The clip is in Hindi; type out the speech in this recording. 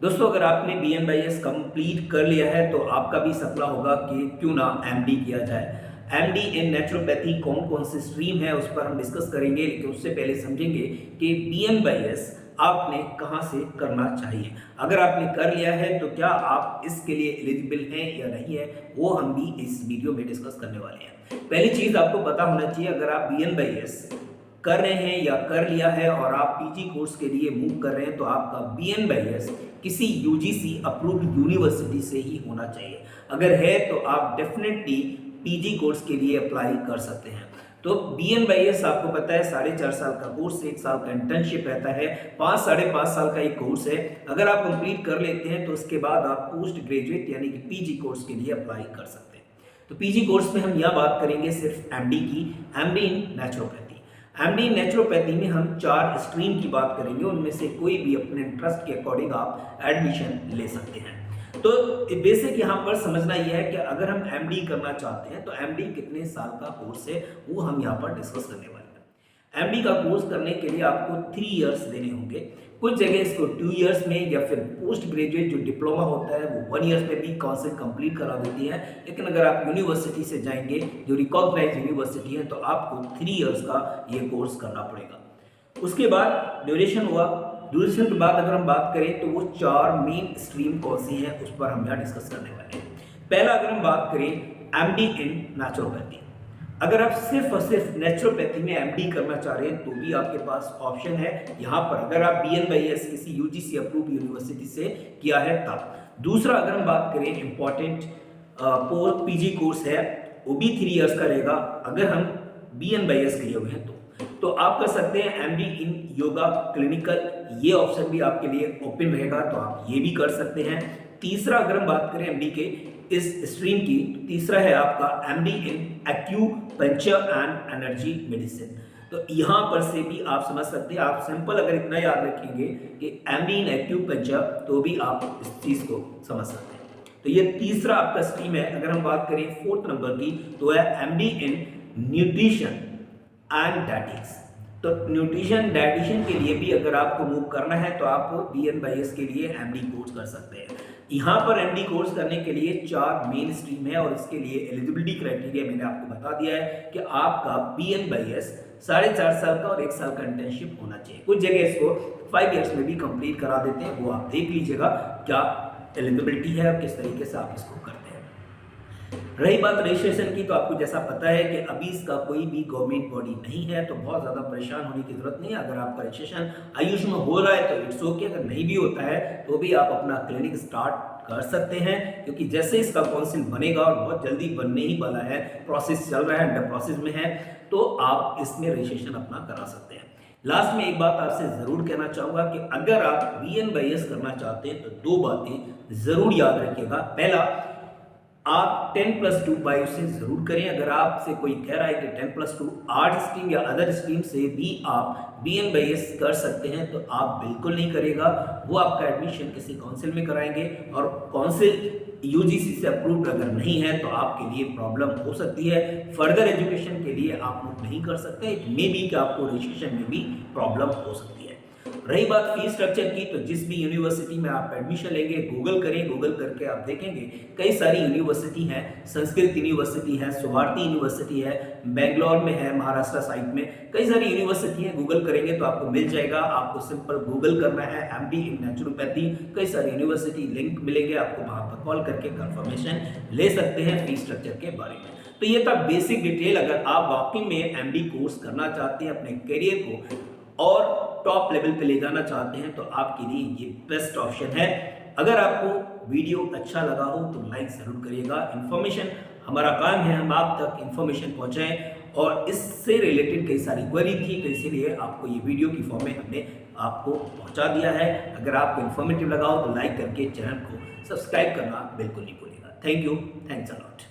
दोस्तों, अगर आपने BNYS कंप्लीट कर लिया है तो आपका भी सपना होगा कि क्यों ना एमडी किया जाए। एमडी इन नेचुरोपैथी कौन कौन सी स्ट्रीम है उस पर हम डिस्कस करेंगे, लेकिन उससे पहले समझेंगे कि BNYS आपने कहाँ से करना चाहिए। अगर आपने कर लिया है तो क्या आप इसके लिए एलिजिबल हैं या नहीं है, वो हम भी इस वीडियो में डिस्कस करने वाले हैं। पहली चीज़ आपको पता होना चाहिए, अगर आप BNYS कर रहे हैं या कर लिया है और आप पीजी कोर्स के लिए मूव कर रहे हैं तो आपका BNYS किसी यूजीसी अप्रूव्ड यूनिवर्सिटी से ही होना चाहिए। अगर है तो आप डेफिनेटली पीजी कोर्स के लिए अप्लाई कर सकते हैं। तो BNYS आपको पता है 4.5 साल का कोर्स, 1 साल का इंटर्नशिप रहता है, 5-5.5 साल का एक कोर्स है। अगर आप कंप्लीट कर लेते हैं तो उसके बाद आप पोस्ट ग्रेजुएट यानी कि पीजी कोर्स के लिए अप्लाई कर सकते हैं। तो पीजी कोर्स में हम यह बात करेंगे सिर्फ एमडी की, एमडी इन नेचुरोपैथी। एमडी नेचुरोपैथी में हम 4 स्ट्रीम की बात करेंगे, उनमें से कोई भी अपने इंटरेस्ट के अकॉर्डिंग आप एडमिशन ले सकते हैं। तो बेसिक यहाँ पर समझना यह है कि अगर हम एमडी करना चाहते हैं तो एमडी कितने साल का कोर्स है वो हम यहाँ पर डिस्कस करने वाले हैं। एमडी का कोर्स करने के लिए आपको 3 इयर्स देने होंगे। कुछ जगह इसको 2 इयर्स में या फिर पोस्ट ग्रेजुएट जो डिप्लोमा होता है वो 1 इयर्स में भी काउंसिल कंप्लीट करा देती है। लेकिन अगर आप यूनिवर्सिटी से जाएंगे जो रिकॉग्नाइज यूनिवर्सिटी है तो आपको 3 इयर्स का ये कोर्स करना पड़ेगा। उसके बाद ड्यूरेशन हुआ। ड्यूरेशन के बाद अगर हम बात करें तो वो 4 मेन स्ट्रीम कौन सी हैं उस पर हम यहाँ डिस्कस करने वाले हैं। पहला अगर हम बात करें एमडी इन नेचुरोपैथी, अगर आप सिर्फ और सिर्फ नेचुरोपैथी में एमडी करना चाह रहे हैं तो भी आपके पास ऑप्शन है यहाँ पर, अगर आप BNYS किसी यूजीसी अप्रूव्ड यूनिवर्सिटी से किया है तब। दूसरा अगर हम बात करें इंपॉर्टेंट पीजी कोर्स है, वो भी 3 इयर्स का रहेगा। अगर हम BNYS किए हुए हैं तो आप कर सकते हैं एमडी इन योगा क्लिनिकल, ये ऑप्शन भी आपके लिए ओपन रहेगा, तो आप ये भी कर सकते हैं। तीसरा अगर हम बात करें एमडी के इस स्ट्रीम की, तो तीसरा है आपका MD in acupuncture and energy medicine. तो यहाँ पर से भी आप समझ सकते हैं, आप सिंपल अगर इतना याद रखेंगे कि एमडी इन एक्यूपंक्चर तो भी आप इस चीज को समझ सकते हैं। तो ये तीसरा आपका स्ट्रीम है। अगर हम बात करें 4th नंबर की तो है MD in nutrition and dietetics. तो न्यूट्रिशन डाइटिशियन के लिए भी अगर आपको मूव करना है तो आप BNYS के लिए एमडी कोर्स कर सकते हैं। यहाँ पर एमडी कोर्स करने के लिए 4 मेन स्ट्रीम है और इसके लिए एलिजिबिलिटी क्राइटेरिया मैंने आपको बता दिया है कि आपका BNYS 4.5 साल का और 1 साल का इंटर्नशिप होना चाहिए। कुछ जगह इसको 5 इयर्स में भी कंप्लीट करा देते हैं, वो आप देख लीजिएगा क्या एलिजिबिलिटी है और किस तरीके से आप इसको करते हैं। रही बात रजिस्ट्रेशन की, तो आपको जैसा पता है कि अभी इसका कोई भी गवर्नमेंट बॉडी नहीं है, तो बहुत ज़्यादा परेशान होने की जरूरत नहीं है। अगर आपका रजिस्ट्रेशन आयुष में हो रहा है तो इट्स ओके, अगर नहीं भी होता है तो भी आप अपना क्लिनिक स्टार्ट कर सकते हैं, क्योंकि जैसे इसका काउंसिल बनेगा और बहुत जल्दी बनने ही वाला है, प्रोसेस चल रहा है, अंडर प्रोसेस में है, तो आप इसमें रजिस्ट्रेशन अपना करा सकते हैं। लास्ट में एक बात आपसे जरूर कहना चाहूंगा कि अगर आप BNYS करना चाहते हैं तो 2 बातें जरूर याद रखिएगा। पहला, आप 10+2 बायो से जरूर करें। अगर आपसे कोई कह रहा है कि 10+2 आर्ट स्ट्रीम या अदर स्ट्रीम से भी आप BNYS कर सकते हैं तो आप बिल्कुल नहीं करेगा। वो आपका एडमिशन किसी काउंसिल में कराएंगे और काउंसिल यूजीसी से अप्रूव्ड अगर नहीं है तो आपके लिए प्रॉब्लम हो सकती है। फर्दर एजुकेशन के लिए आप लोग नहीं कर सकते, इट मे बी कि आपको रजिस्ट्रेशन में भी प्रॉब्लम हो सकती है। रही बात फीस स्ट्रक्चर की, तो जिस भी यूनिवर्सिटी में आप एडमिशन लेंगे गूगल करें, गूगल करके आप देखेंगे कई सारी यूनिवर्सिटी हैं। संस्कृत यूनिवर्सिटी है, सुभारती यूनिवर्सिटी है, बेंगलोर में है, महाराष्ट्र साइड में कई सारी यूनिवर्सिटी है। गूगल करेंगे तो आपको मिल जाएगा। आपको सिंपल गूगल करना है एमडी इन नेचुरोपैथी, कई सारी यूनिवर्सिटी लिंक मिलेंगे, आपको वहां पर कॉल करके कंफर्मेशन ले सकते हैं फीस स्ट्रक्चर के बारे में। तो ये था बेसिक डिटेल। अगर आप वाकई में एमडी कोर्स करना चाहते हैं, अपने करियर को और टॉप लेवल पे ले जाना चाहते हैं तो आपके लिए ये बेस्ट ऑप्शन है। अगर आपको वीडियो अच्छा लगा हो तो लाइक जरूर करिएगा। इन्फॉर्मेशन हमारा काम है, हम आप तक इन्फॉर्मेशन पहुंचाएं और इससे रिलेटेड कई सारी क्वेरी थी तो इसीलिए आपको ये वीडियो की फॉर्म में हमने आपको पहुंचा दिया है। अगर आपको इन्फॉर्मेटिव लगा हो तो लाइक करके चैनल को सब्सक्राइब करना बिल्कुल नहीं भूलिएगा। Thank you, thanks a lot.